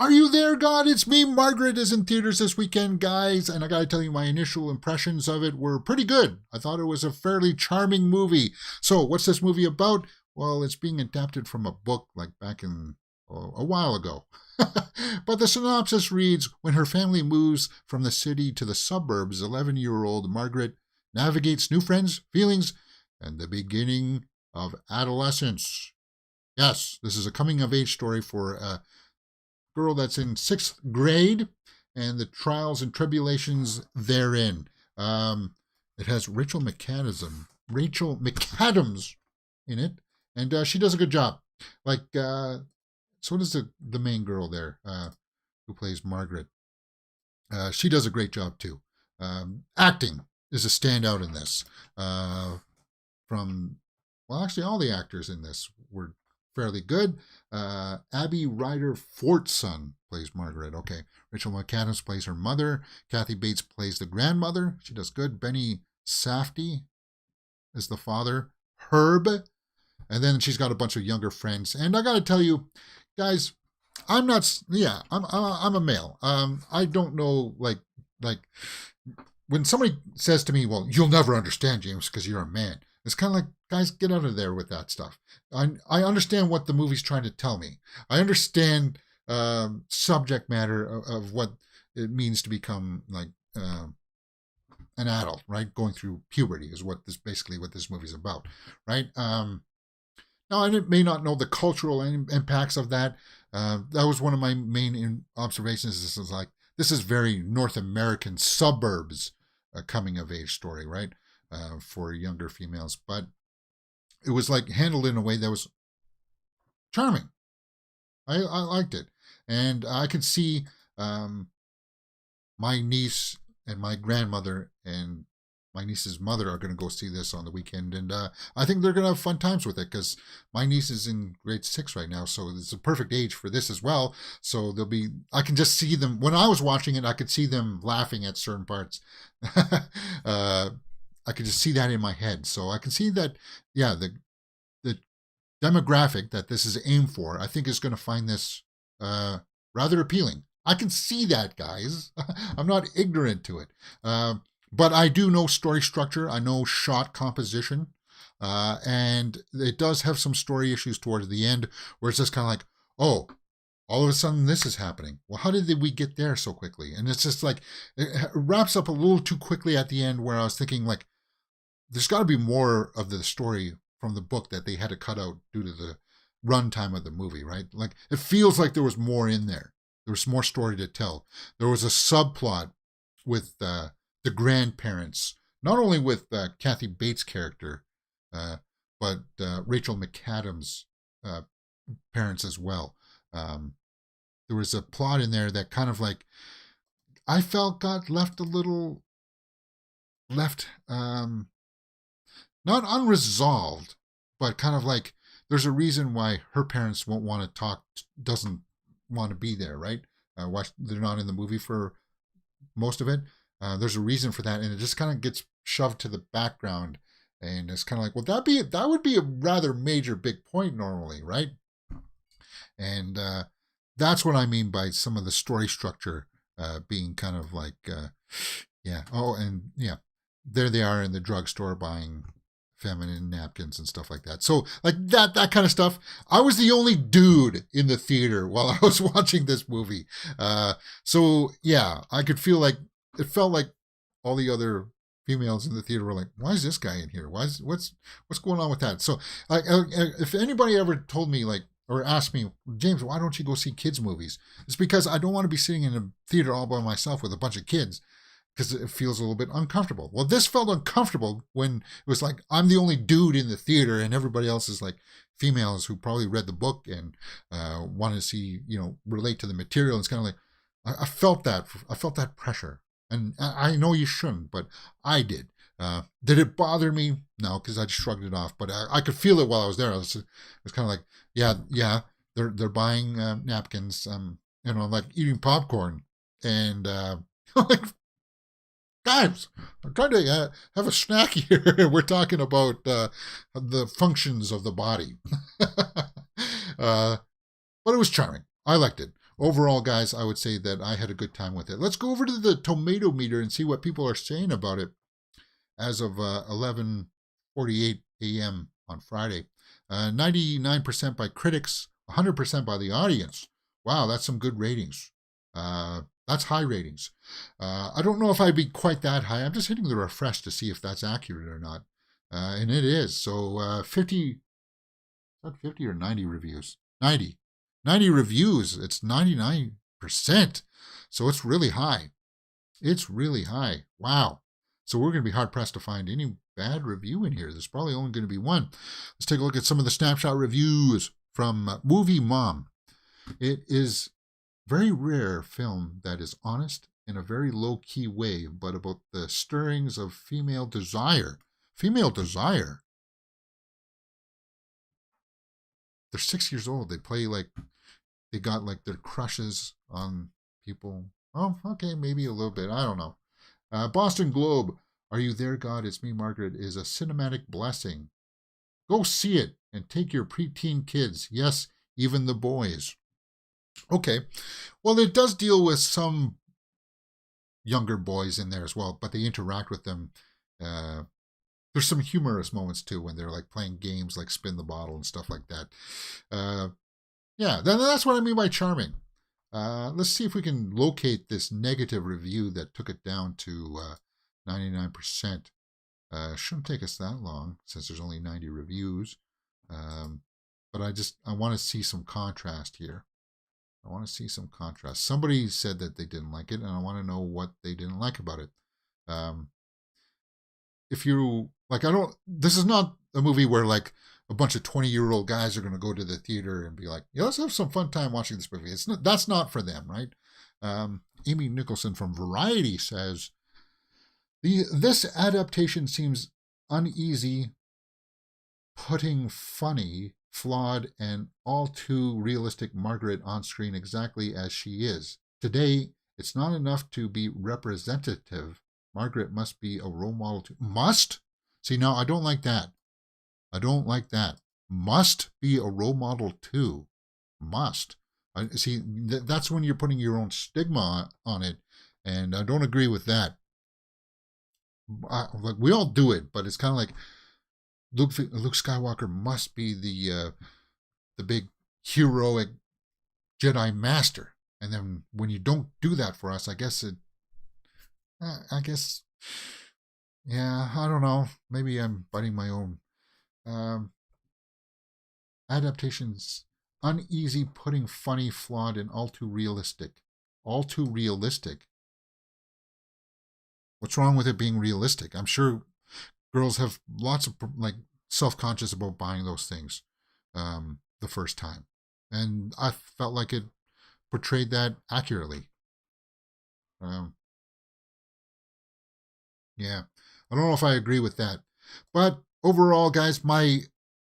Are you there, God? It's me. Margaret is in theaters this weekend, guys. And I got to tell you, my initial impressions of it were pretty good. I thought it was a fairly charming movie. So, what's this movie about? Well, it's being adapted from a book like back in a while ago. But the synopsis reads, when her family moves from the city to the suburbs, 11-year-old Margaret navigates new friends, feelings, and the beginning of adolescence. Yes, this is a coming-of-age story for a girl that's in 6th grade and the trials and tribulations therein. It has Rachel McAdams in it, and she does a good job. Like, so does the main girl there who plays Margaret. She does a great job too. Acting is a standout in this. Well, actually, all the actors in this were fairly good. Abby Ryder Fortson plays Margaret. Okay. Rachel McAdams plays her mother. Kathy Bates plays the grandmother. She does good. Benny Safdie is the father. Herb. And then she's got a bunch of younger friends. And I got to tell you, guys, I'm a male. I don't know, like when somebody says to me, well, you'll never understand, James, because you're a man. It's kind of like, guys, get out of there with that stuff. I understand what the movie's trying to tell me. I understand subject matter of what it means to become like an adult, right? Going through puberty is what this movie's about, right? Now, I may not know the cultural impacts of that. That was one of my main observations. This is very North American suburbs coming of age story, right? For younger females, but it was like handled in a way that was charming. I liked it, and I could see my niece and my grandmother and my niece's mother are going to go see this on the weekend, and I think they're going to have fun times with it because my niece is in grade 6 right now, so it's a perfect age for this as well. So I can just see them when I was watching it. I could see them laughing at certain parts. I could just see that in my head. So I can see that, yeah, the demographic that this is aimed for, I think is going to find this rather appealing. I can see that, guys. I'm not ignorant to it. But I do know story structure. I know shot composition. And it does have some story issues towards the end where it's just kind of like, oh, all of a sudden this is happening. Well, how did we get there so quickly? And it's just like, it wraps up a little too quickly at the end where I was thinking like, there's got to be more of the story from the book that they had to cut out due to the runtime of the movie, right? Like, it feels like there was more in there. There was more story to tell. There was a subplot with the grandparents, not only with Kathy Bates' character, but Rachel McAdams' parents as well. There was a plot in there that kind of like, I felt got left not unresolved, but kind of like there's a reason why her parents won't want to talk, doesn't want to be there, right? Why they're not in the movie for most of it. There's a reason for that, and it just kind of gets shoved to the background, and it's kind of like, well, that would be a rather major big point normally, right? And that's what I mean by some of the story structure being kind of like, yeah. Oh, and yeah, there they are in the drugstore buying feminine napkins and stuff like that. So like that kind of stuff. I was the only dude in the theater while I was watching this movie. So yeah, I could feel like it felt like all the other females in the theater were like, why is this guy in here? What's going on with that? So like, if anybody ever told me like, or asked me, James, why don't you go see kids movies? It's because I don't want to be sitting in a theater all by myself with a bunch of kids, because it feels a little bit uncomfortable. Well, this felt uncomfortable when it was like, I'm the only dude in the theater and everybody else is like females who probably read the book and want to see, relate to the material. It's kind of like, I felt that pressure. And I know you shouldn't, but I did. Did it bother me? No, because I just shrugged it off. But I could feel it while I was there. It was kind of like, yeah, they're buying napkins. Like eating popcorn, and like, guys, I'm trying to have a snack here. We're talking about the functions of the body. But it was charming. I liked it. overall, guys, I would say that I had a good time with it. Let's go over to the tomato meter and see what people are saying about it as of 11:48 a.m. on Friday. 99% by critics, 100% by the audience. Wow, that's some good ratings. That's high ratings. I don't know if I'd be quite that high. I'm just hitting the refresh to see if that's accurate or not. And it is. So 50, not 50 or 90 reviews? 90. 90 reviews. It's 99%. So it's really high. It's really high. Wow. So we're going to be hard pressed to find any bad review in here. There's probably only going to be one. Let's take a look at some of the snapshot reviews from Movie Mom. It is very rare film that is honest in a very low-key way, but about the stirrings of female desire. Female desire? They're 6 years old. They play like they got like their crushes on people. Oh, okay, maybe a little bit. I don't know. Boston Globe. Are You There, God? It's Me, Margaret is a cinematic blessing. Go see it and take your preteen kids. Yes, even the boys. Okay. Well, it does deal with some younger boys in there as well, but they interact with them. There's some humorous moments too when they're like playing games like spin the bottle and stuff like that. Yeah, that's what I mean by charming. Let's see if we can locate this negative review that took it down to 99%. Shouldn't take us that long since there's only 90 reviews. But I want to see some contrast here. I want to see some contrast. Somebody said that they didn't like it, and I want to know what they didn't like about it. If you like, this is not a movie where like a bunch of 20-year-old guys are going to go to the theater and be like, yeah, let's have some fun time watching this movie. That's not for them, right? Amy Nicholson from Variety says, this adaptation seems uneasy, putting funny, flawed, and all too realistic Margaret on screen exactly as she is. Today, it's not enough to be representative. Margaret must be a role model too. Must? See, now I don't like that. I don't like that. Must be a role model too. Must. See, that's when you're putting your own stigma on it, and I don't agree with that. Like we all do it, but it's kind of like Luke Skywalker must be the big heroic Jedi master, and then when you don't do that for us, I guess, yeah, I don't know. Maybe I'm biting my own. Adaptations uneasy, putting funny, flawed, and all too realistic. All too realistic. What's wrong with it being realistic? I'm sure girls have lots of like self-conscious about buying those things the first time, and I felt like it portrayed that accurately. Yeah, I don't know if I agree with that, but overall, guys, my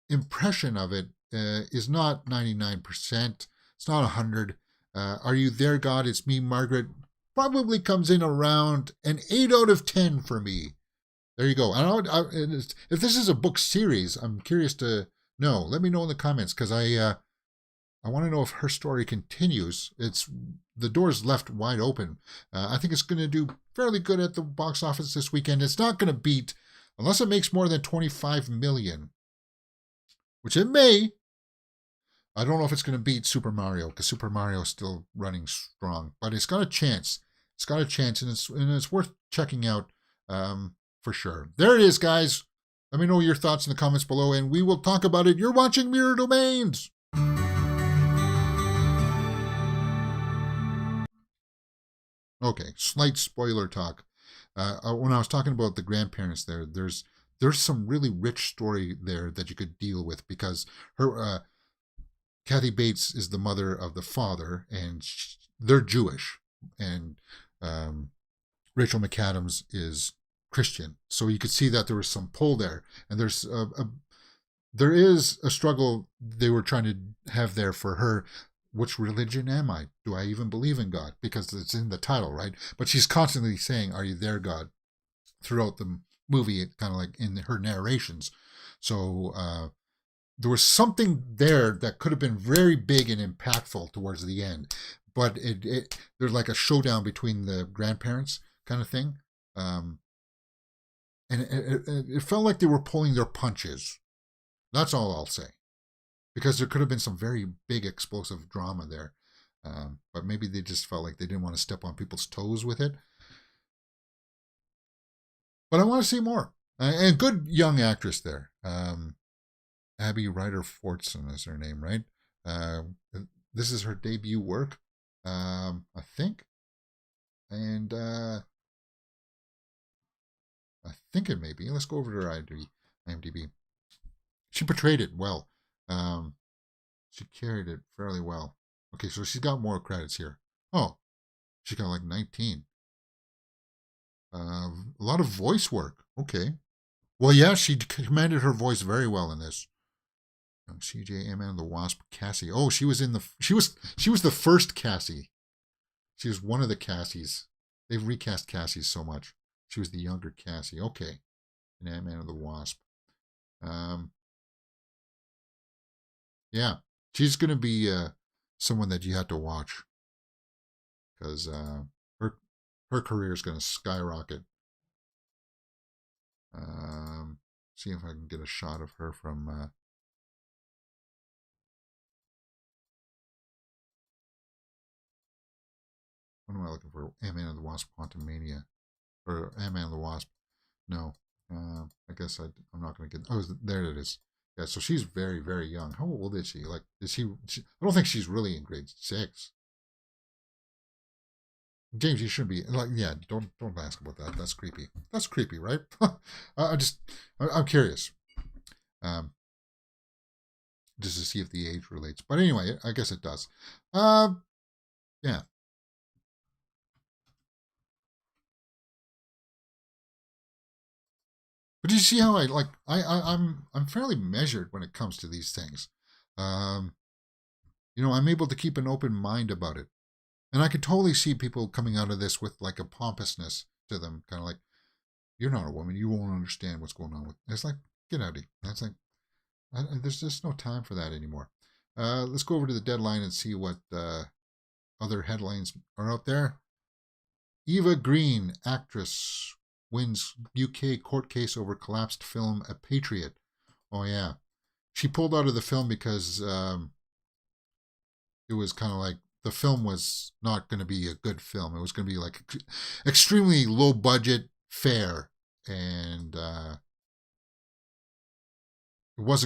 impression of it is not 99%. It's not 100. Are You There, God? It's Me, Margaret probably comes in around an 8 out of 10 for me. There you go. If this is a book series, I'm curious to know. Let me know in the comments, because I want to know if her story continues. The door's left wide open. I think it's going to do fairly good at the box office this weekend. It's not going to beat, unless it makes more than 25 million, which it may. I don't know if it's going to beat Super Mario, because Super Mario is still running strong, but it's got a chance. It's got a chance, and it's worth checking out for sure. There it is, guys. Let me know your thoughts in the comments below, and we will talk about it. You're watching Mirror Domains. Okay, slight spoiler talk. When I was talking about the grandparents there's some really rich story there that you could deal with, because her Kathy Bates is the mother of the father, and they're Jewish, and Rachel McAdams is Christian. So you could see that there was some pull there, and there is a struggle they were trying to have there for her. Which religion am I? Do I even believe in God? Because it's in the title, right? But she's constantly saying, "Are you there, God?" throughout the movie, kind of like in her narrations. So there was something there that could have been very big and impactful towards the end. but there's like a showdown between the grandparents kind of thing. Um, and it felt like they were pulling their punches. That's all I'll say. Because there could have been some very big explosive drama there. But maybe they just felt like they didn't want to step on people's toes with it. But I want to see more. And good young actress there. Abby Ryder Fortson is her name, right? Uh, this is her debut work, I think. And I think it may be. Let's go over to her IMDb. She portrayed it well. She carried it fairly well. Okay, so she's got more credits here. Oh, she got like 19. A lot of voice work. Okay. Well, yeah, she commanded her voice very well in this. CJ and the Wasp Cassie. Oh, she was the first Cassie. She was one of the Cassies. They've recast Cassies so much. She was the younger Cassie. Okay. In Ant-Man and the Wasp. Yeah. She's going to be someone that you have to watch. Because her career is going to skyrocket. See if I can get a shot of her from... what am I looking for? Ant-Man and the Wasp Quantumania. Or Ant-Man and the Wasp. No. I guess I'm not going to get... Oh, there it is. Yeah, so she's very, very young. How old is she? Like, I don't think she's really in grade 6. James, you shouldn't be like, yeah. Don't ask about that. That's creepy. That's creepy, right? I'm curious, just to see if the age relates. But anyway, I guess it does. Yeah. But do you see how I'm fairly measured when it comes to these things. I'm able to keep an open mind about it. And I could totally see people coming out of this with like a pompousness to them, kind of like, you're not a woman, you won't understand what's going on with. It's like, get out of here. That's like, there's just no time for that anymore. Let's go over to the deadline and see what other headlines are out there. Eva Green, actress, wins UK court case over collapsed film A Patriot. Oh yeah, she pulled out of the film because it was kind of like the film was not going to be a good film. It was going to be like extremely low budget fare, and it wasn't